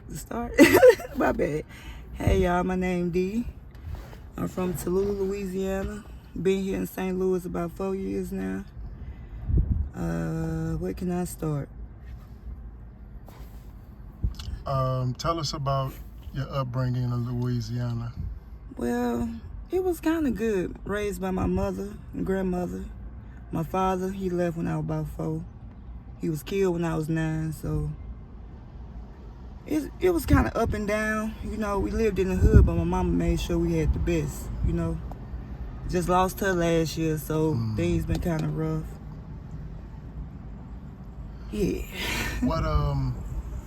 The start? My bad. Hey y'all, my name D. I'm from Tallulah, Louisiana. Been here in St. Louis about 4 years now. Where can I start? Tell us about your upbringing in Louisiana. Well, it was kind of good. Raised by my mother and grandmother. My father, he left when I was about 4. He was killed when I was 9, so it was kind of up and down. You know, we lived in the hood, but my mama made sure we had the best, you know. Just lost her last year, so things been kind of rough. Yeah.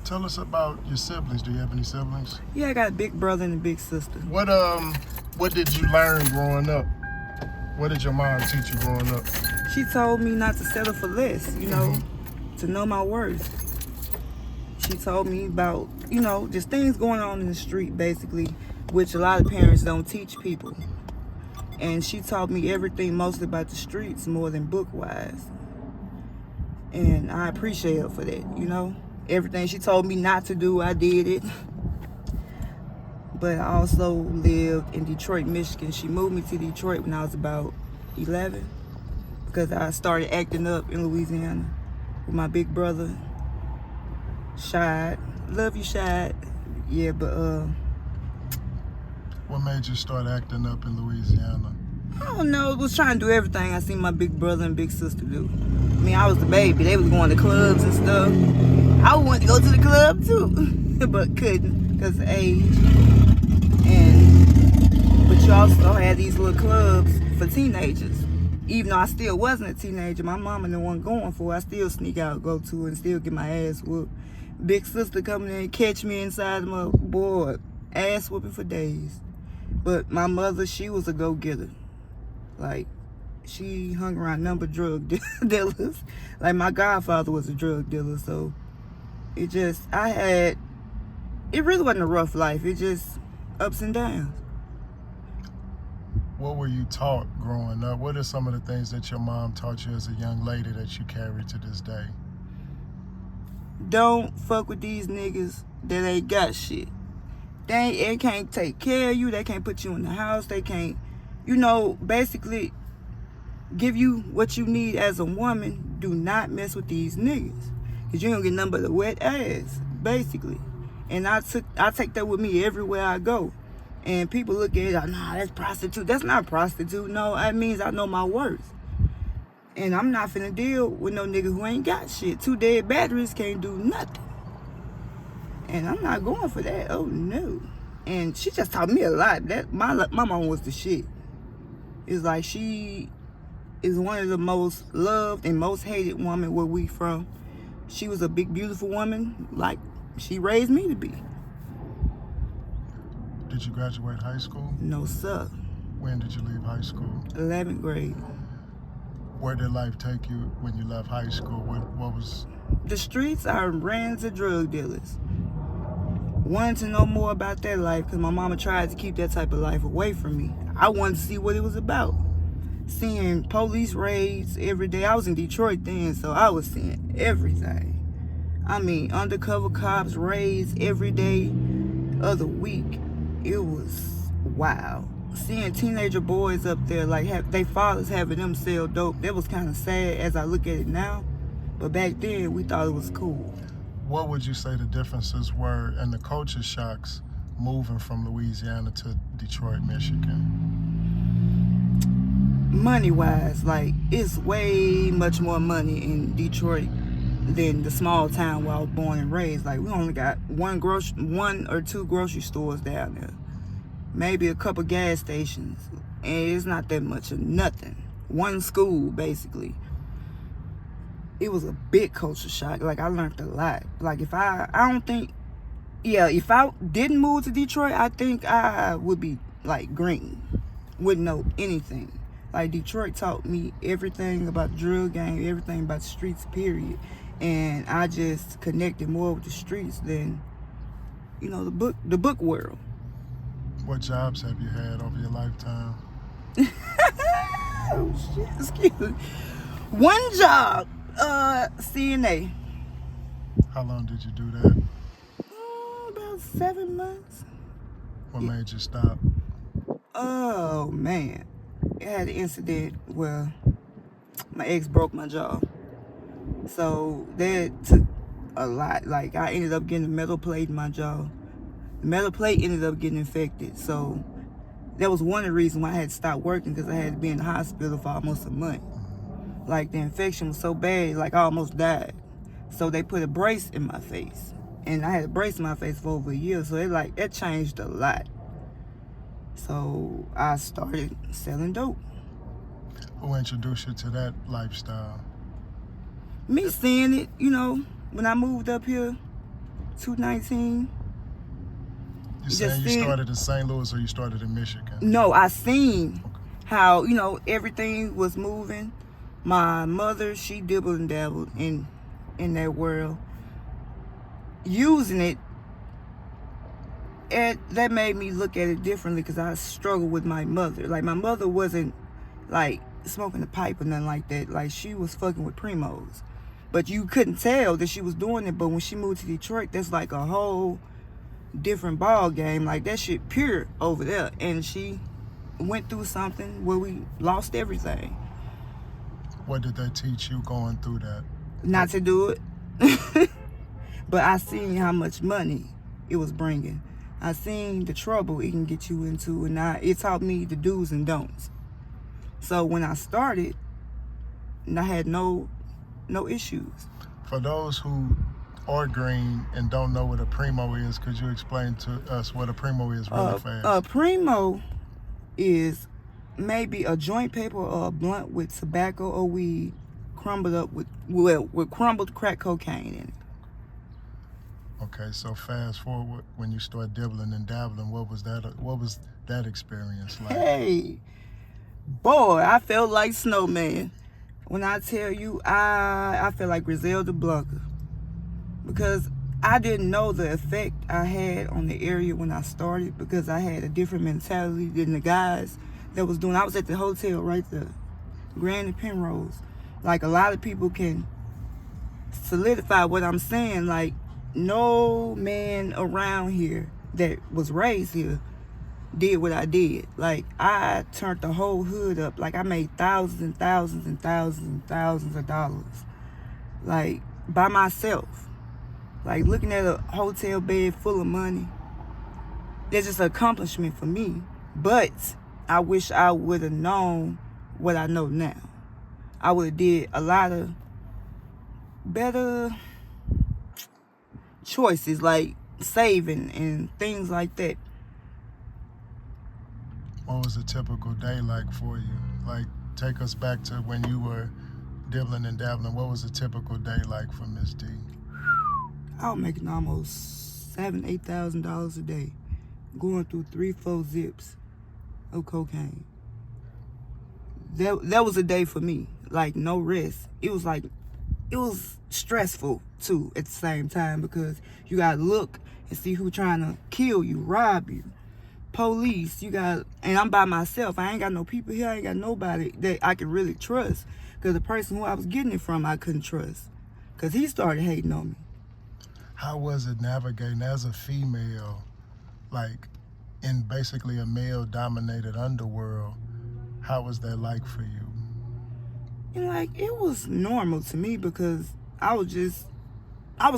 Tell us about your siblings. Do you have any siblings? Yeah, I got a big brother and a big sister. What did you learn growing up? What did your mom teach you growing up? She told me not to settle for less, you know, to know my worth. She told me about, you know, just things going on in the street, basically, which a lot of parents don't teach people. And she taught me everything mostly about the streets more than book-wise. And I appreciate her for that, you know. Everything she told me not to do, I did it. But I also lived in Detroit, Michigan. She moved me to Detroit when I was about 11 because I started acting up in Louisiana with my big brother, Shad. Love you, Shad. Yeah, but What made you start acting up in Louisiana? I don't know. I was trying to do everything I seen my big brother and big sister do. I mean, I was the baby. They was going to clubs and stuff. I wanted to go to the club too, but couldn't because of age. But you also had these little clubs for teenagers. Even though I still wasn't a teenager, my mama the one going for it. I still sneak out, go to it, and still get my ass whooped. Big sister coming in and catch me inside my board, ass whooping for days. But my mother, she was a go-getter. Like, she hung around number drug dealers. Like, my godfather was a drug dealer, so it really wasn't a rough life. It just ups and downs. What were you taught growing up? What are some of the things that your mom taught you as a young lady that you carry to this day? Don't fuck with these niggas that ain't got shit. They can't take care of you. They can't put you in the house. They can't, you know, basically give you what you need as a woman. Do not mess with these niggas. Because you don't get nothing but a wet ass, basically. And I take that with me everywhere I go. And people look at it like, nah, that's prostitute. That's not prostitute. No, that means I know my worth. And I'm not finna deal with no nigga who ain't got shit. 2 dead batteries can't do nothing. And I'm not going for that. Oh, no. And she just taught me a lot. That my mom was the shit. It's like she is one of the most loved and most hated women where we from. She was a big, beautiful woman like she raised me to be. Did you graduate high school? No, sir. When did you leave high school? 11th grade. Where did life take you when you left high school? What was... The streets are ran to drug dealers. Wanted to know more about that life because my mama tried to keep that type of life away from me. I wanted to see what it was about. Seeing police raids every day. I was in Detroit then, so I was seeing everything. I mean, undercover cops, raids every day of the week. It was wild. Seeing teenager boys up there, like, their fathers having them sell dope, that was kind of sad as I look at it now. But back then, we thought it was cool. What would you say the differences were and the culture shocks moving from Louisiana to Detroit, Michigan? Money-wise, like, it's way much more money in Detroit than the small town where I was born and raised. Like, we only got one or two grocery stores down there. Maybe a couple gas stations. And it's not that much of nothing. One school, basically. It was a big culture shock. Like, I learned a lot. Like, if I didn't move to Detroit, I think I would be, like, green. Wouldn't know anything. Like, Detroit taught me everything about the drug game, everything about the streets, period. And I just connected more with the streets than, you know, the book world. What jobs have you had over your lifetime? Oh, shit, excuse me. One job, CNA. How long did you do that? About 7 months. What made you stop? Oh man, I had an incident where my ex broke my jaw. So that took a lot. Like I ended up getting a metal plate in my jaw. The metal plate ended up getting infected. So that was one of the reasons why I had to stop working, because I had to be in the hospital for almost a month. Like the infection was so bad, like I almost died. So they put a brace in my face. And I had a brace in my face for over a year. So it changed a lot. So I started selling dope. Who introduced you to that lifestyle? Me seeing it, when I moved up here, 219. You saying you started in St. Louis or you started in Michigan? No, I seen how, everything was moving. My mother, she dibbled and dabbled in that world. Using it, that made me look at it differently, because I struggled with my mother. Like, my mother wasn't, like, smoking a pipe or nothing like that. Like, she was fucking with Primos. But you couldn't tell that she was doing it. But when she moved to Detroit, that's like a whole different ball game. Like, that shit pure over there. And she went through something where we lost everything. What did they teach you going through that? Not to do it. But I seen how much money it was bringing. I seen the trouble it can get you into, and it taught me the do's and don'ts. So when I started, I had no issues. For those who are green and don't know what a Primo is, could you explain to us what a Primo is really fast? A Primo is maybe a joint paper or a blunt with tobacco or weed crumbled up with crumbled crack cocaine in it. Okay, so fast forward, when you start dibbling and dabbling, what was that experience like? Hey, boy, I felt like Snowman. When I tell you, I felt like Griselda Blanca, because I didn't know the effect I had on the area when I started, because I had a different mentality than the guys that was doing. I was at the hotel right there, Grand and Penrose. Like, a lot of people can solidify what I'm saying. Like, no man around here that was raised here did what I did. Like, I turned the whole hood up. Like, I made thousands and thousands and thousands and thousands of dollars, like, by myself. Like, looking at a hotel bed full of money, that's just an accomplishment for me. But I wish I would have known what I know now. I would have did a lot of better choices, like saving and things like that. What was a typical day like for you? Like, take us back to when you were dibbling and dabbling. What was a typical day like for Miss D? I was making almost $7,000-8,000 a day, going through 3-4 zips of cocaine. That was a day for me. Like, no rest. It was stressful too at the same time, because you gotta look and see who trying to kill you, rob you. Police, and I'm by myself. I ain't got no people here. I ain't got nobody that I can really trust, because the person who I was getting it from, I couldn't trust, because he started hating on me. How was it navigating as a female, like, in basically a male-dominated underworld? How was that like for you? Like, it was normal to me, because I was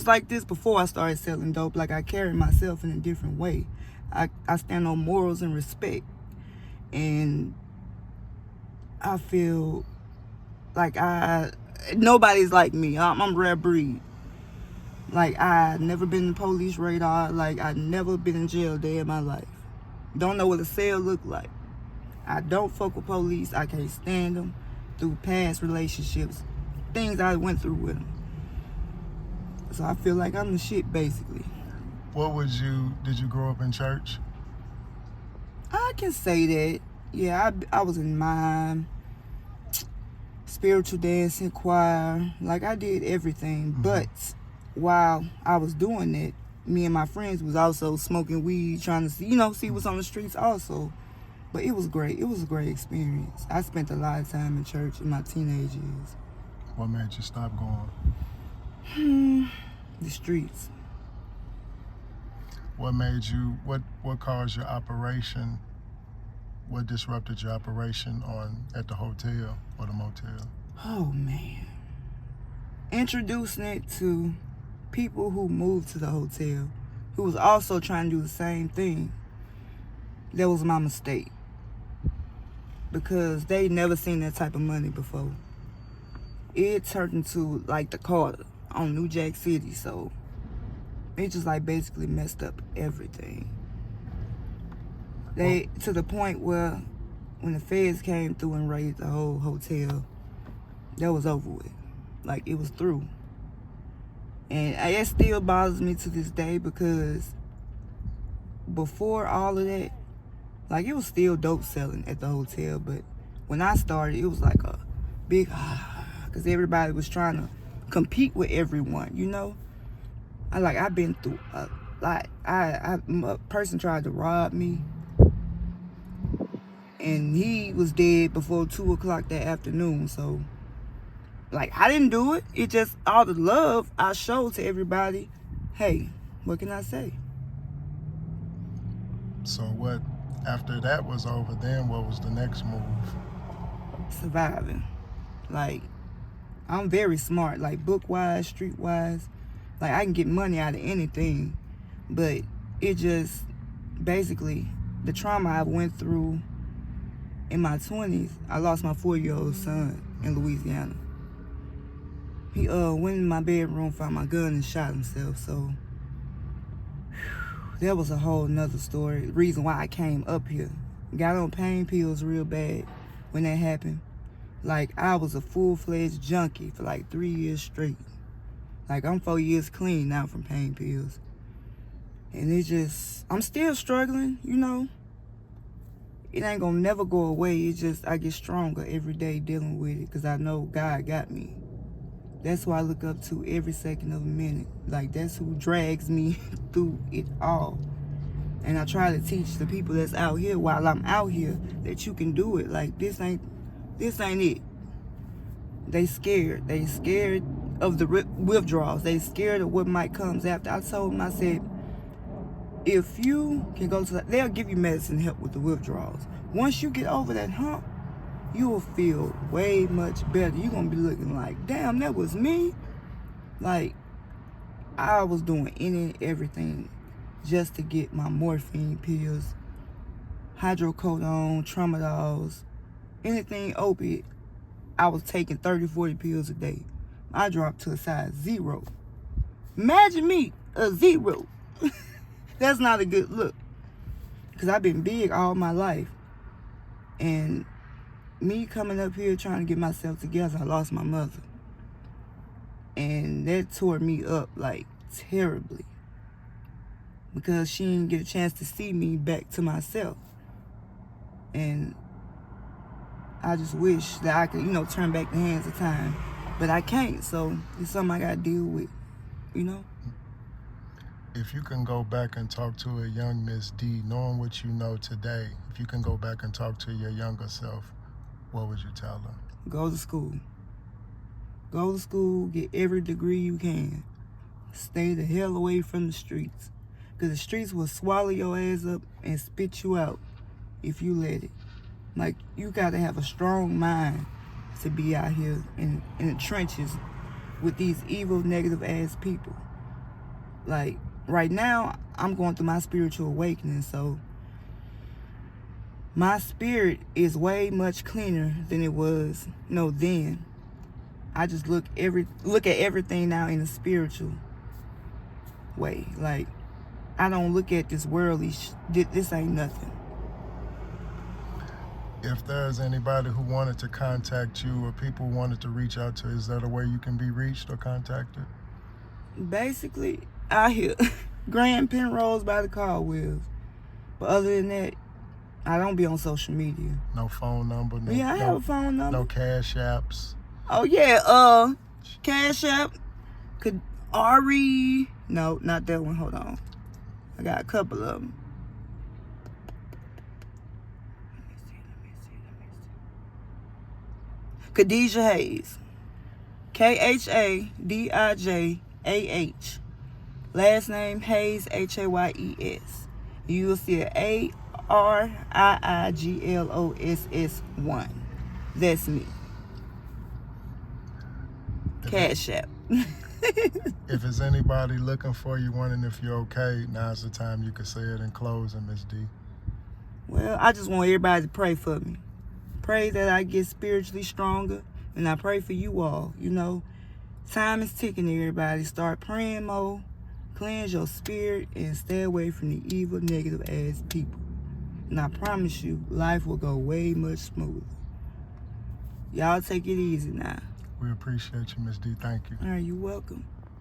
like this before I started selling dope. Like, I carry myself in a different way. I stand on morals and respect. And I feel like nobody's like me. I'm rare breed. Like, I never been in police radar. Like, I never been in jail a day in my life. Don't know what a cell look like. I don't fuck with police. I can't stand them. Through past relationships, things I went through with them. So I feel like I'm the shit, basically. Did you grow up in church? I can say that. Yeah, I was in mime, spiritual dancing, choir. Like, I did everything. Mm-hmm. But while I was doing that, me and my friends was also smoking weed, trying to see what's on the streets also. But it was great. It was a great experience. I spent a lot of time in church in my teenage years. What made you stop going? The streets. What made you? What caused your operation? What disrupted your operation at the hotel or the motel? Oh man, introducing it to people who moved to the hotel, who was also trying to do the same thing. That was my mistake, because they never seen that type of money before. It turned into like the Carter on New Jack City, so it just like basically messed up everything. They to the point where when the feds came through and raided the whole hotel, that was over with. Like, it was through. And it still bothers me to this day, because before all of that, like, it was still dope selling at the hotel, but when I started, it was like a big because everybody was trying to compete with everyone, you know? I've been through a lot. A person tried to rob me, and he was dead before 2 o'clock that afternoon. So, like, I didn't do it. It just, all the love I showed to everybody. Hey, what can I say? So what? After that was over, then what was the next move? Surviving. Like, I'm very smart, like, book-wise, street-wise. Like, I can get money out of anything. But it just, basically, the trauma I went through in my 20s, I lost my 4-year-old son in Louisiana. He went in my bedroom, found my gun, and shot himself. So that was a whole nother story. Reason why I came up here. Got on pain pills real bad when that happened. Like, I was a full-fledged junkie for like 3 years straight. Like, I'm 4 years clean now from pain pills. And it just, I'm still struggling, you know. It ain't gonna never go away. It's just, I get stronger every day dealing with it, because I know God got me. That's who I look up to every second of a minute. Like, that's who drags me through it all. And I try to teach the people that's out here while I'm out here that you can do it. Like, this ain't it. They scared. They scared of the withdrawals. They scared of what might comes after. I told them, I said, if you can go to they'll give you medicine to help with the withdrawals. Once you get over that hump, you will feel way much better. You're going to be looking like, damn, that was me. Like, I was doing any and everything just to get my morphine pills, hydrocodone, tramadols, anything opiate. I was taking 30, 40 pills a day. I dropped to a size 0. Imagine me, a 0. That's not a good look. Because I've been big all my life. And me coming up here trying to get myself together, I lost my mother. And that tore me up, like, terribly. Because she didn't get a chance to see me back to myself. And I just wish that I could, you know, turn back the hands of time. But I can't, so it's something I got to deal with, you know? If you can go back and talk to a young Miss D, knowing what you know today, if you can go back and talk to your younger self, what would you tell her? Go to school. Go to school, get every degree you can. Stay the hell away from the streets. Because the streets will swallow your ass up and spit you out if you let it. Like, you got to have a strong mind to be out here in the trenches with these evil, negative-ass people. Like, right now, I'm going through my spiritual awakening, so my spirit is way much cleaner than it was, then. I just look at everything now in a spiritual way. Like, I don't look at this worldly this ain't nothing. If there's anybody who wanted to contact you or people wanted to reach out to, is that a way you can be reached or contacted? Basically, out here, Grand Penrose by the car wheels. But other than that, I don't be on social media. No phone number? I have a phone number. No cash apps? Oh, yeah, Cash App. Ari. No, not that one. Hold on. I got a couple of them. Khadijah Hayes. KHADIJAH. Last name Hayes, Hayes. You will see a ARIIGLOSS1. That's me. Cash App. If there's anybody looking for you, wondering if you're okay, now's the time you can say it in closing, Miss D. Well, I just want everybody to pray for me. Pray that I get spiritually stronger, and I pray for you all. You know, time is ticking, everybody. Start praying more, cleanse your spirit, and stay away from the evil, negative-ass people. And I promise you, life will go way much smoother. Y'all take it easy now. We appreciate you, Miss D. Thank you. All right, you're welcome.